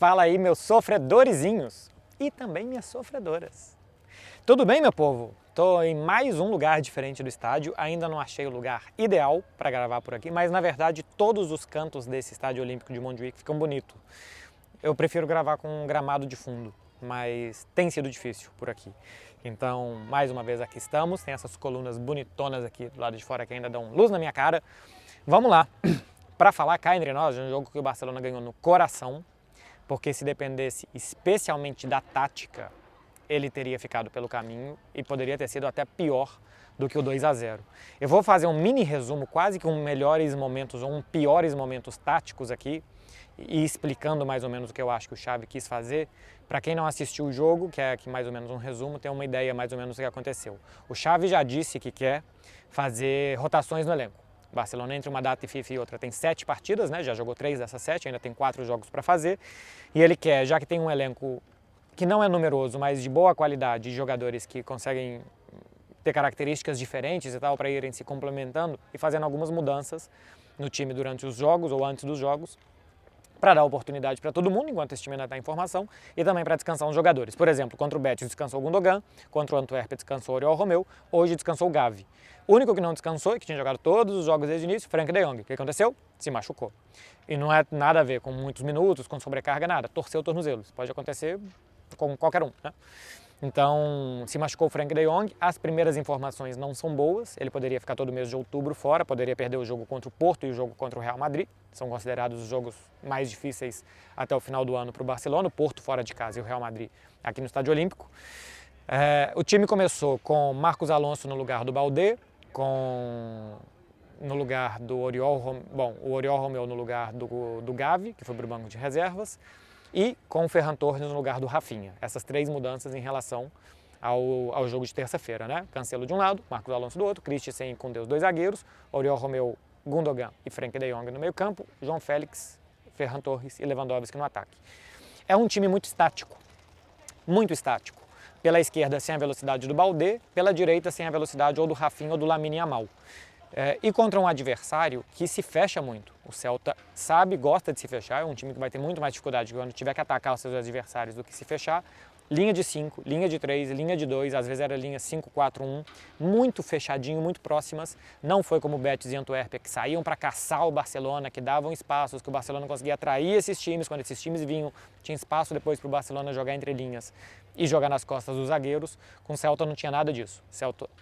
Fala aí, meus sofredorzinhos e também minhas sofredoras. Tudo bem, meu povo? Tô em mais um lugar diferente do estádio, ainda não achei o lugar ideal para gravar por aqui, mas na verdade todos os cantos desse estádio olímpico de Montjuic ficam bonitos. Eu prefiro gravar com um gramado de fundo, mas tem sido difícil por aqui. Então, mais uma vez aqui estamos, tem essas colunas bonitonas aqui do lado de fora que ainda dão luz na minha cara. Vamos lá, para falar cá entre nós, de um jogo que o Barcelona ganhou no coração, porque se dependesse especialmente da tática, ele teria ficado pelo caminho e poderia ter sido até pior do que o 2-0. Eu vou fazer um mini resumo, quase que um melhores momentos ou um piores momentos táticos aqui, e explicando mais ou menos o que eu acho que o Xavi quis fazer. Para quem não assistiu o jogo, que é aqui mais ou menos um resumo, tem uma ideia mais ou menos do que aconteceu. O Xavi já disse que quer fazer rotações no elenco. O Barcelona, entre uma data FIFA e outra, tem 7 partidas, né? Já jogou 3 dessas 7, ainda tem 4 jogos para fazer. E ele quer, já que tem um elenco que não é numeroso, mas de boa qualidade, de jogadores que conseguem ter características diferentes e tal, para irem se complementando e fazendo algumas mudanças no time durante os jogos ou antes dos jogos, para dar oportunidade para todo mundo, enquanto esse time ainda está em formação, e também para descansar uns jogadores. Por exemplo, contra o Betis descansou o Gundogan, contra o Antwerp descansou o Oriol Romeu, hoje descansou o Gavi. O único que não descansou e que tinha jogado todos os jogos desde o início, Frenkie de Jong. O que aconteceu? Se machucou. E não é nada a ver com muitos minutos, com sobrecarga, nada. Torceu o tornozelo. Isso pode acontecer com qualquer um, né? Então, se machucou o Frenkie de Jong, as primeiras informações não são boas, ele poderia ficar todo mês de outubro fora, poderia perder o jogo contra o Porto e o jogo contra o Real Madrid, são considerados os jogos mais difíceis até o final do ano para o Barcelona, o Porto fora de casa e o Real Madrid aqui no Estádio Olímpico. O time começou com Marcos Alonso no lugar do Baldé, no lugar do o Oriol Romeu no lugar do Gavi, que foi para o banco de reservas, e com o Ferran Torres no lugar do Rafinha. Essas 3 mudanças em relação ao jogo de terça-feira, né? Cancelo de um lado, Marcos Alonso do outro, Christensen com os 2 zagueiros, Oriol Romeu, Gundogan e Frenkie de Jong no meio campo, João Félix, Ferran Torres e Lewandowski no ataque. É um time muito estático, muito estático. Pela esquerda sem a velocidade do Baldé, pela direita sem a velocidade ou do Rafinha ou do Lamine Yamal. E contra um adversário que se fecha muito. O Celta sabe, gosta de se fechar, é um time que vai ter muito mais dificuldade quando tiver que atacar os seus adversários do que se fechar. Linha de 5, linha de 3, linha de 2, às vezes era linha 5-4-1, muito fechadinho, muito próximas. Não foi como o Betis e Antuérpia, que saíam para caçar o Barcelona, que davam espaços, que o Barcelona conseguia atrair esses times. Quando esses times vinham, tinha espaço depois para o Barcelona jogar entre linhas e jogar nas costas dos zagueiros. Com o Celta não tinha nada disso.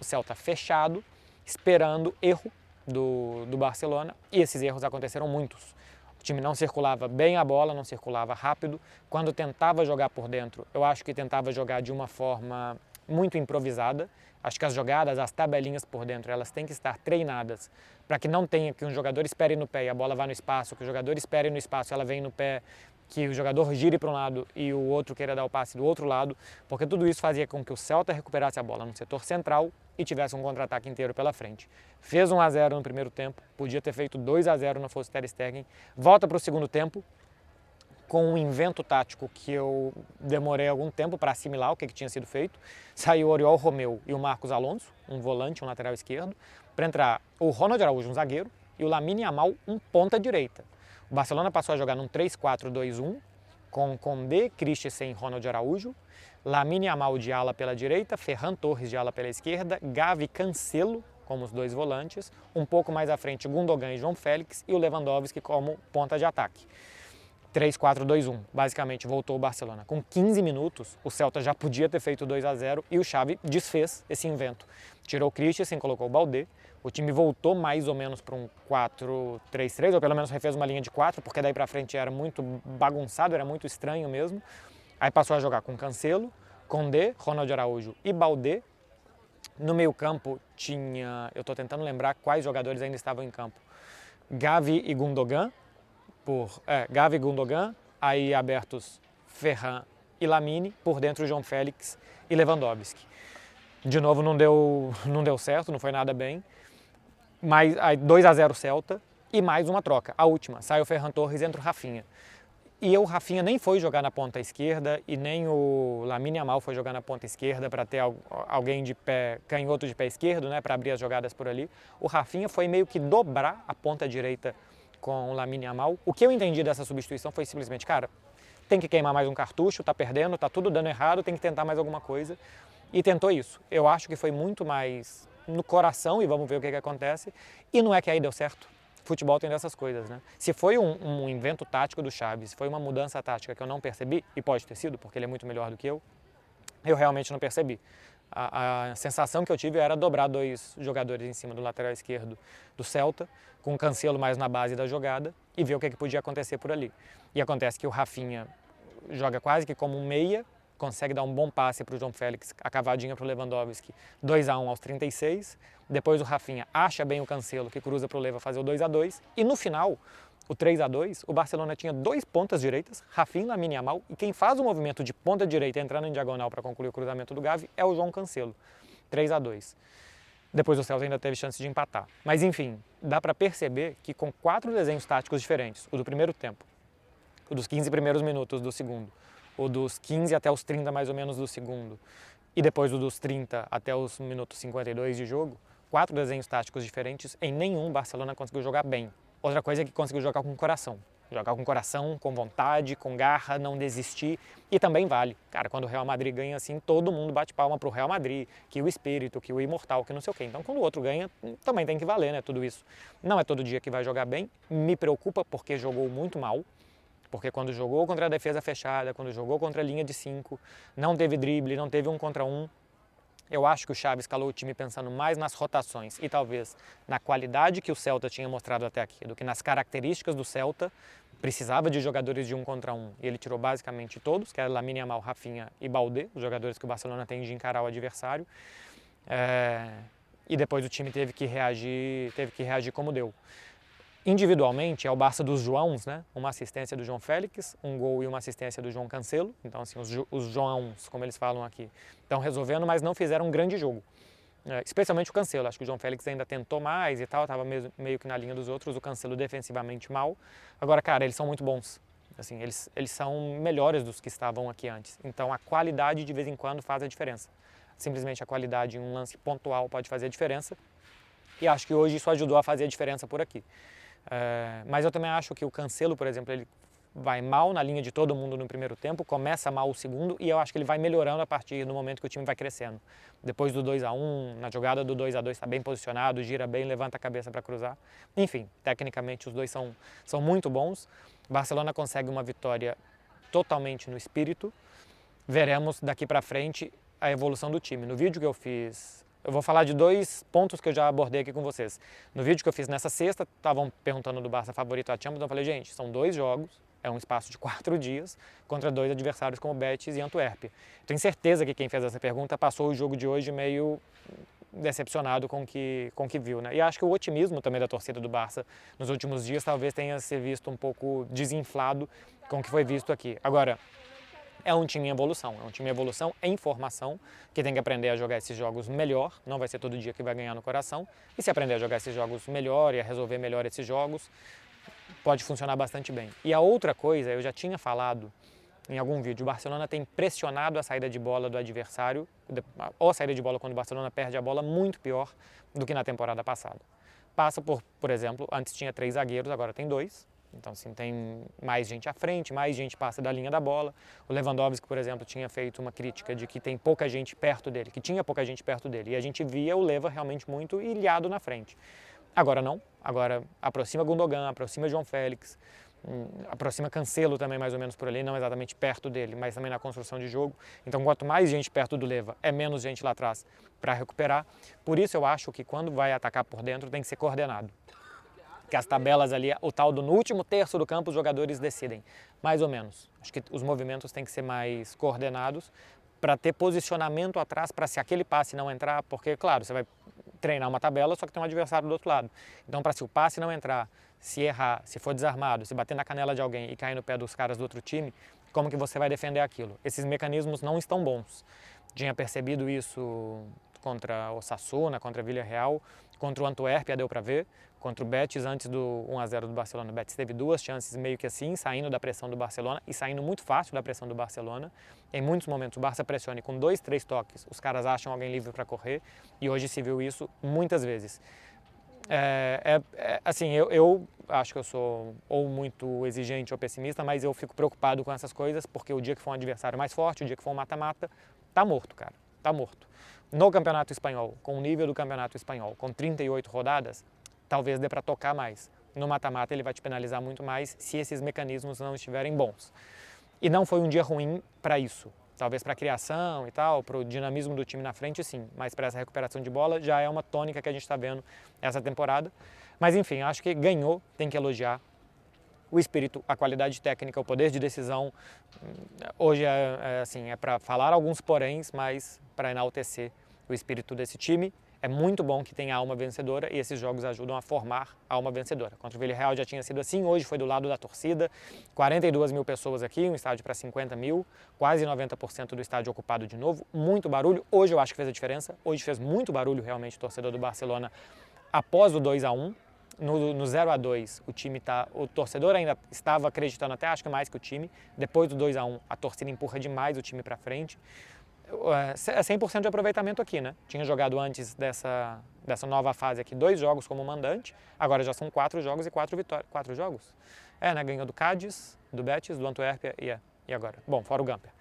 O Celta fechado, esperando erro do Barcelona, e esses erros aconteceram muitos. O time não circulava bem a bola, não circulava rápido. Quando tentava jogar por dentro, eu acho que tentava jogar de uma forma muito improvisada. Acho que as jogadas, as tabelinhas por dentro, elas têm que estar treinadas para que não tenha que um jogador espere no pé e a bola vá no espaço, que o jogador espere no espaço e ela vem no pé, que o jogador gire para um lado e o outro queira dar o passe do outro lado, porque tudo isso fazia com que o Celta recuperasse a bola no setor central e tivesse um contra-ataque inteiro pela frente. Fez 1-0 no primeiro tempo, podia ter feito 2-0 não fosse Ter Stegen, volta para o segundo tempo com um invento tático que eu demorei algum tempo para assimilar o que tinha sido feito. Saiu o Oriol Romeu e o Marcos Alonso, um volante, um lateral esquerdo, para entrar o Ronald Araújo, um zagueiro, e o Lamine Yamal, um ponta direita. O Barcelona passou a jogar num 3-4-2-1, com Condé, Christensen e Ronald Araújo, Lamine Yamal de ala pela direita, Ferran Torres de ala pela esquerda, Gavi e Cancelo como os 2 volantes, um pouco mais à frente Gundogan e João Félix e o Lewandowski como ponta de ataque. 3-4-2-1, basicamente voltou o Barcelona. Com 15 minutos, o Celta já podia ter feito 2-0 e o Xavi desfez esse invento. Tirou o Christensen, colocou o Baldé, o time voltou mais ou menos para um 4-3-3, ou pelo menos refez uma linha de 4, porque daí para frente era muito bagunçado, era muito estranho mesmo. Aí passou a jogar com Cancelo, Condé, Ronald Araújo e Baldé. No meio campo tinha, eu estou tentando lembrar quais jogadores ainda estavam em campo, Gavi e Gundogan, aí abertos Ferran e Lamine, por dentro João Félix e Lewandowski. De novo não deu certo, não foi nada bem, mas aí 2-0 Celta e mais uma troca, a última, sai o Ferran Torres e entra o Rafinha. E o Rafinha nem foi jogar na ponta esquerda e nem o Lamine Yamal foi jogar na ponta esquerda para ter alguém de pé, canhoto de pé esquerdo, né, para abrir as jogadas por ali. O Rafinha foi meio que dobrar a ponta direita com o Lamine Yamal. O que eu entendi dessa substituição foi simplesmente, cara, tem que queimar mais um cartucho, tá perdendo, tá tudo dando errado, tem que tentar mais alguma coisa. E tentou isso. Eu acho que foi muito mais no coração, e vamos ver o que acontece, e não é que aí deu certo. Futebol tem dessas coisas, né? Se foi um invento tático do Xavi, se foi uma mudança tática que eu não percebi, e pode ter sido, porque ele é muito melhor do que eu realmente não percebi. A sensação que eu tive era dobrar 2 jogadores em cima do lateral esquerdo do Celta, com o Cancelo mais na base da jogada, e ver o que podia acontecer por ali. E acontece que o Rafinha joga quase que como um meia, consegue dar um bom passe para o João Félix, a cavadinha para o Lewandowski, 2-1 aos 36. Depois o Rafinha acha bem o Cancelo, que cruza para o Leva fazer o 2-2. E no final, o 3-2, o Barcelona tinha 2 pontas direitas, Rafinha e Lamine Yamal, e quem faz o movimento de ponta direita entrando em diagonal para concluir o cruzamento do Gavi é o João Cancelo, 3-2. Depois o Celta ainda teve chance de empatar. Mas enfim, dá para perceber que com 4 desenhos táticos diferentes, o do primeiro tempo, o dos 15 primeiros minutos do segundo, o dos 15 até os 30 mais ou menos do segundo, e depois o dos 30 até os minutos 52 de jogo, 4 desenhos táticos diferentes, em nenhum o Barcelona conseguiu jogar bem. Outra coisa é que conseguiu jogar com coração. Jogar com coração, com vontade, com garra, não desistir. E também vale. Cara, quando o Real Madrid ganha assim, todo mundo bate palma pro Real Madrid, que o espírito, que o imortal, que não sei o quê. Então, quando o outro ganha, também tem que valer, né, tudo isso. Não é todo dia que vai jogar bem. Me preocupa porque jogou muito mal. Porque quando jogou contra a defesa fechada, quando jogou contra a linha de 5, não teve drible, não teve 1 contra 1. Eu acho que o Xavi escalou o time pensando mais nas rotações e talvez na qualidade que o Celta tinha mostrado até aqui, do que nas características do Celta. Precisava de jogadores de 1 contra 1 e ele tirou basicamente todos, que era Lamine Yamal, Rafinha e Baldé, os jogadores que o Barcelona tem de encarar o adversário. E depois o time teve que reagir como deu. Individualmente é o Barça dos Joãos, né? Uma assistência do João Félix, um gol e uma assistência do João Cancelo. Então, assim, os Joãos, como eles falam aqui, estão resolvendo, mas não fizeram um grande jogo. Especialmente o Cancelo, acho que o João Félix ainda tentou mais e tal, estava meio que na linha dos outros, o Cancelo defensivamente mal. Agora, cara, eles são muito bons. Assim, eles são melhores dos que estavam aqui antes. Então, a qualidade de vez em quando faz a diferença. Simplesmente a qualidade em um lance pontual pode fazer a diferença. E acho que hoje isso ajudou a fazer a diferença por aqui. Mas eu também acho que o Cancelo, por exemplo, ele vai mal na linha de todo mundo no primeiro tempo, começa mal o segundo e eu acho que ele vai melhorando a partir do momento que o time vai crescendo. Depois do 2-1, na jogada do 2-2 está bem posicionado, gira bem, levanta a cabeça para cruzar. Enfim, tecnicamente os dois são muito bons. Barcelona consegue uma vitória totalmente no espírito. Veremos daqui para frente a evolução do time. No vídeo que eu fiz, eu vou falar de 2 pontos que eu já abordei aqui com vocês. No vídeo que eu fiz nessa sexta, estavam perguntando do Barça favorito à Champions, eu falei, gente, são 2 jogos, é um espaço de 4 dias, contra 2 adversários como Betis e Antuérpia. Tenho certeza que quem fez essa pergunta passou o jogo de hoje meio decepcionado com o que viu, né? E acho que o otimismo também da torcida do Barça nos últimos dias talvez tenha se visto um pouco desinflado com o que foi visto aqui. Agora, é um time em evolução em formação, que tem que aprender a jogar esses jogos melhor, não vai ser todo dia que vai ganhar no coração, e se aprender a jogar esses jogos melhor e a resolver melhor esses jogos, pode funcionar bastante bem. E a outra coisa, eu já tinha falado em algum vídeo, o Barcelona tem pressionado a saída de bola do adversário, ou a saída de bola quando o Barcelona perde a bola, muito pior do que na temporada passada. Passa por exemplo, antes tinha 3 zagueiros, agora tem 2. Então, assim, tem mais gente à frente, mais gente passa da linha da bola. O Lewandowski, por exemplo, tinha feito uma crítica de que tem pouca gente perto dele, que tinha pouca gente perto dele. E a gente via o Leva realmente muito ilhado na frente. Agora não. Agora aproxima Gundogan, aproxima João Félix, aproxima Cancelo também mais ou menos por ali, não exatamente perto dele, mas também na construção de jogo. Então, quanto mais gente perto do Leva, é menos gente lá atrás para recuperar. Por isso eu acho que quando vai atacar por dentro tem que ser coordenado. Que as tabelas ali, o tal do no último terço do campo os jogadores decidem, mais ou menos. Acho que os movimentos têm que ser mais coordenados para ter posicionamento atrás, para se aquele passe não entrar, porque, claro, você vai treinar uma tabela, só que tem um adversário do outro lado. Então, para se o passe não entrar, se errar, se for desarmado, se bater na canela de alguém e cair no pé dos caras do outro time, como que você vai defender aquilo? Esses mecanismos não estão bons. Tinha percebido isso contra o Osasuna, contra a Villarreal, contra o Antuérpia deu para ver, contra o Betis antes do 1-0 do Barcelona. O Betis teve 2 chances meio que assim, saindo da pressão do Barcelona e saindo muito fácil da pressão do Barcelona. Em muitos momentos o Barça pressiona e com 2, 3 toques os caras acham alguém livre para correr e hoje se viu isso muitas vezes. Assim, eu acho que eu sou ou muito exigente ou pessimista, mas eu fico preocupado com essas coisas, porque o dia que for um adversário mais forte, o dia que for um mata-mata, tá morto, cara, tá morto. No Campeonato Espanhol, com o nível do Campeonato Espanhol, com 38 rodadas, talvez dê para tocar mais. No mata-mata ele vai te penalizar muito mais se esses mecanismos não estiverem bons. E não foi um dia ruim para isso. Talvez para a criação e tal, para o dinamismo do time na frente, sim. Mas para essa recuperação de bola já é uma tônica que a gente está vendo essa temporada. Mas enfim, acho que ganhou, tem que elogiar. O espírito, a qualidade técnica, o poder de decisão. Hoje é para falar alguns poréns, mas para enaltecer o espírito desse time. É muito bom que tenha alma vencedora e esses jogos ajudam a formar a alma vencedora. Contra o Villarreal já tinha sido assim, hoje foi do lado da torcida. 42 mil pessoas aqui, um estádio para 50 mil, quase 90% do estádio ocupado de novo, muito barulho. Hoje eu acho que fez a diferença, hoje fez muito barulho realmente o torcedor do Barcelona após o 2-1. No 0-2 o torcedor ainda estava acreditando até, acho que mais que o time. Depois do 2-1 a torcida empurra demais o time para frente. É 100% de aproveitamento aqui, né? Tinha jogado antes dessa nova fase aqui 2 jogos como mandante, agora já são 4 jogos e 4 vitórias. 4 jogos? Né? Ganhou do Cádiz, do Betis, do Antuérpia e agora? Bom, fora o Gamper.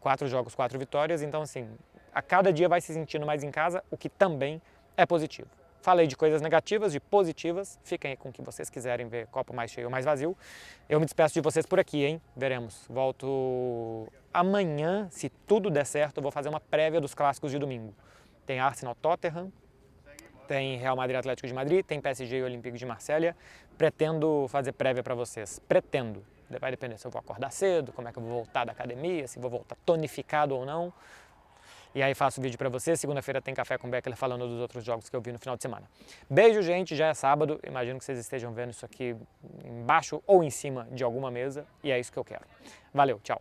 4 jogos, 4 vitórias, então assim, a cada dia vai se sentindo mais em casa, o que também é positivo. Falei de coisas negativas, de positivas, fiquem aí com o que vocês quiserem ver, copo mais cheio ou mais vazio. Eu me despeço de vocês por aqui, hein? Veremos. Volto amanhã, se tudo der certo, eu vou fazer uma prévia dos clássicos de domingo. Tem Arsenal-Tottenham, tem Real Madrid-Atlético de Madrid, tem PSG e Olympique de Marselha. Pretendo fazer prévia para vocês, pretendo. Vai depender se eu vou acordar cedo, como é que eu vou voltar da academia, se vou voltar tonificado ou não. E aí faço vídeo para vocês. Segunda-feira tem Café com Beckler falando dos outros jogos que eu vi no final de semana. Beijo, gente. Já é sábado. Imagino que vocês estejam vendo isso aqui embaixo ou em cima de alguma mesa. E é isso que eu quero. Valeu, tchau.